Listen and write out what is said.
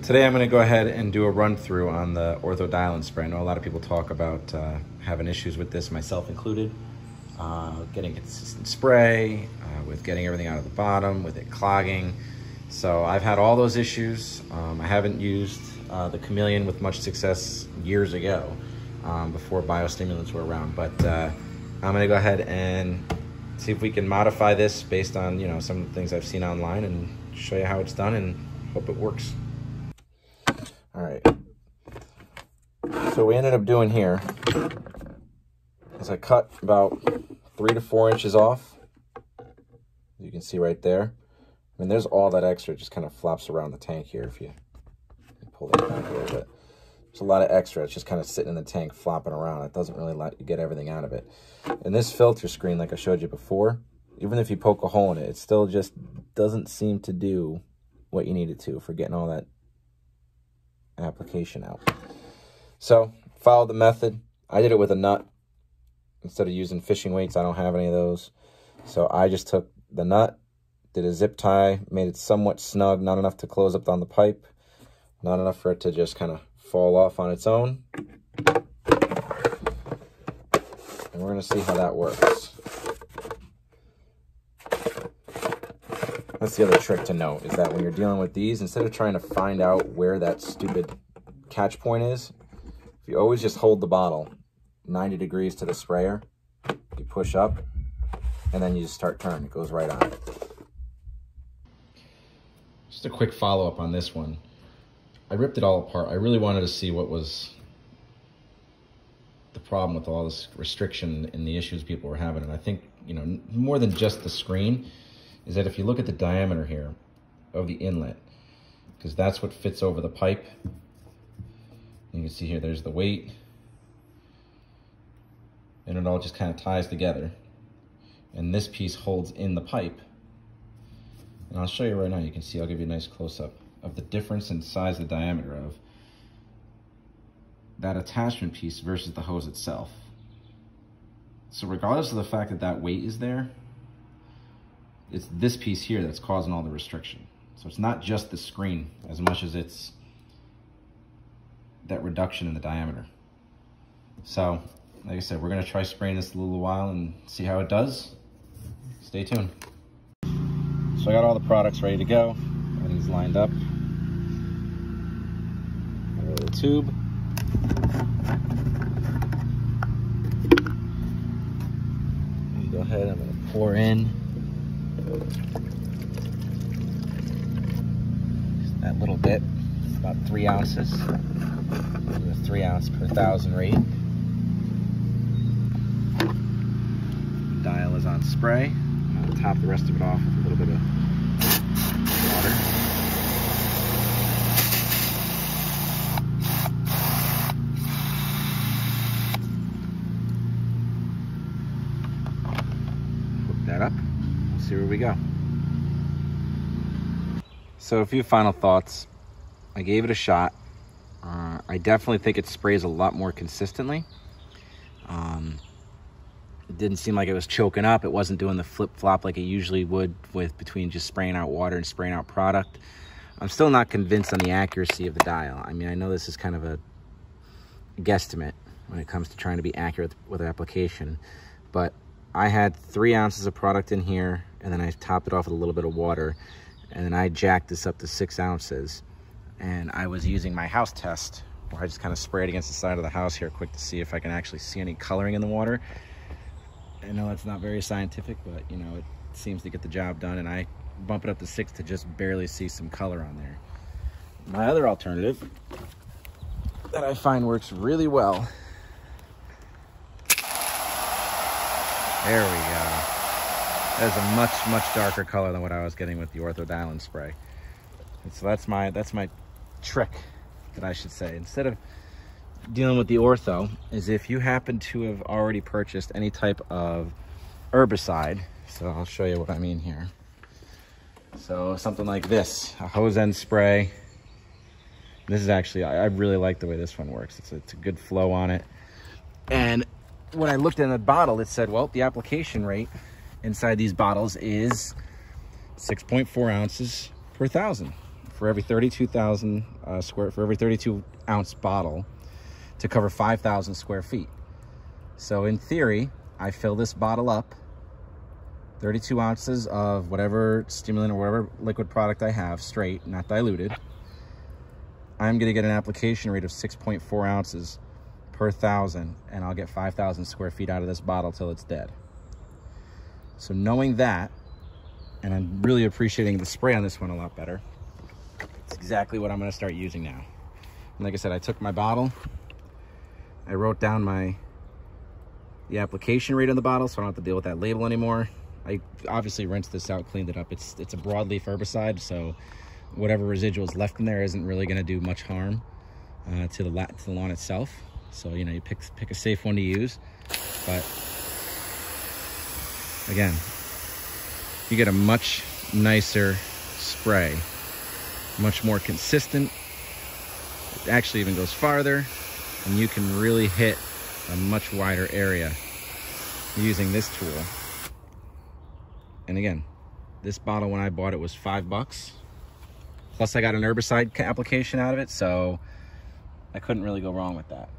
Today I'm going to go ahead and do a run through on the Ortho DnS spray. I know a lot of people talk about having issues with this, myself included. Getting consistent spray, with getting everything out of the bottom, with it clogging. So I've had all those issues. I haven't used the Chameleon with much success years ago, before biostimulants were around. But I'm going to go ahead and see if we can modify this based on, you know, some of the things I've seen online and show you how it's done and hope it works. All right. So what we ended up doing here is I cut about 3 to 4 inches off. You can see right there. I mean, there's all that extra. It just kind of flops around the tank here if you pull that back a little bit. There's a lot of extra. It's just kind of sitting in the tank, flopping around. It doesn't really let you get everything out of it. And this filter screen, like I showed you before, even if you poke a hole in it, it still just doesn't seem to do what you need it to for getting all that application out. So, follow the method. I did it with a nut. Instead of using fishing weights, I don't have any of those. So I just took the nut, did a zip tie, made it somewhat snug, not enough to close up on the pipe, not enough for it to just kind of fall off on its own. And we're going to see how that works. That's the other trick to note, is that when you're dealing with these, instead of trying to find out where that stupid catch point is, if you always just hold the bottle 90 degrees to the sprayer, you push up, and then you just start turning. It goes right on. Just a quick follow-up on this one. I ripped it all apart. I really wanted to see what was the problem with all this restriction and the issues people were having. And I think, you know, more than just the screen, is that if you look at the diameter here of the inlet, because that's what fits over the pipe. You can see here, there's the weight, and it all just kind of ties together. And this piece holds in the pipe. And I'll show you right now, you can see, I'll give you a nice close-up of the difference in size and diameter of that attachment piece versus the hose itself. So regardless of the fact that that weight is there, it's this piece here that's causing all the restriction. So it's not just the screen as much as it's that reduction in the diameter. So, like I said, we're gonna try spraying this a little while and see how it does. Stay tuned. So I got all the products ready to go. Everything's lined up. Got a little tube. Go ahead, I'm gonna pour in that little bit, about 3 ounces. A 3 ounce per 1,000 rate. Dial is on spray. I'm going to top the rest of it off with a little bit of water. Hook that up. We'll see where we go. So a few final thoughts. I gave it a shot. I definitely think it sprays a lot more consistently. It didn't seem like it was choking up. It wasn't doing the flip-flop like it usually would with between just spraying out water and spraying out product. I'm still not convinced on the accuracy of the dial. I mean, I know this is kind of a guesstimate when it comes to trying to be accurate with application, but I had 3 ounces of product in here, and then I topped it off with a little bit of water, and then I jacked this up to 6 ounces. And I was using my house test, where I just kind of sprayed against the side of the house here quick to see if I can actually see any coloring in the water. I know that's not very scientific, but you know, it seems to get the job done, and I bump it up to 6 to just barely see some color on there. My other alternative that I find works really well. There we go. That is a much, much darker color than what I was getting with the Ortho DnS spray. And so that's my trick, that I should say, instead of dealing with the Ortho, is if you happen to have already purchased any type of herbicide. So I'll show you what I mean here. So something like this, a hose end spray. This is actually, I really like the way this one works. It's a good flow on it. And when I looked in the bottle, it said, well, the application rate inside these bottles is 6.4 ounces per 1,000 for every 32,000 for every 32 ounce bottle to cover 5,000 square feet. So in theory, I fill this bottle up, 32 ounces of whatever stimulant or whatever liquid product I have, straight, not diluted. I'm gonna get an application rate of 6.4 ounces per 1,000, and I'll get 5,000 square feet out of this bottle till it's dead. So knowing that, and I'm really appreciating the spray on this one a lot better, it's exactly what I'm gonna start using now. And like I said, I took my bottle, I wrote down the application rate on the bottle, so I don't have to deal with that label anymore. I obviously rinsed this out, cleaned it up. It's a broadleaf herbicide, so whatever residuals left in there isn't really gonna do much harm to the lawn itself. So, you know, you pick a safe one to use. But again, you get a much nicer spray, much more consistent. It actually even goes farther, and you can really hit a much wider area using this tool. And again, this bottle, when I bought it, was $5. Plus I got an herbicide application out of it, so I couldn't really go wrong with that.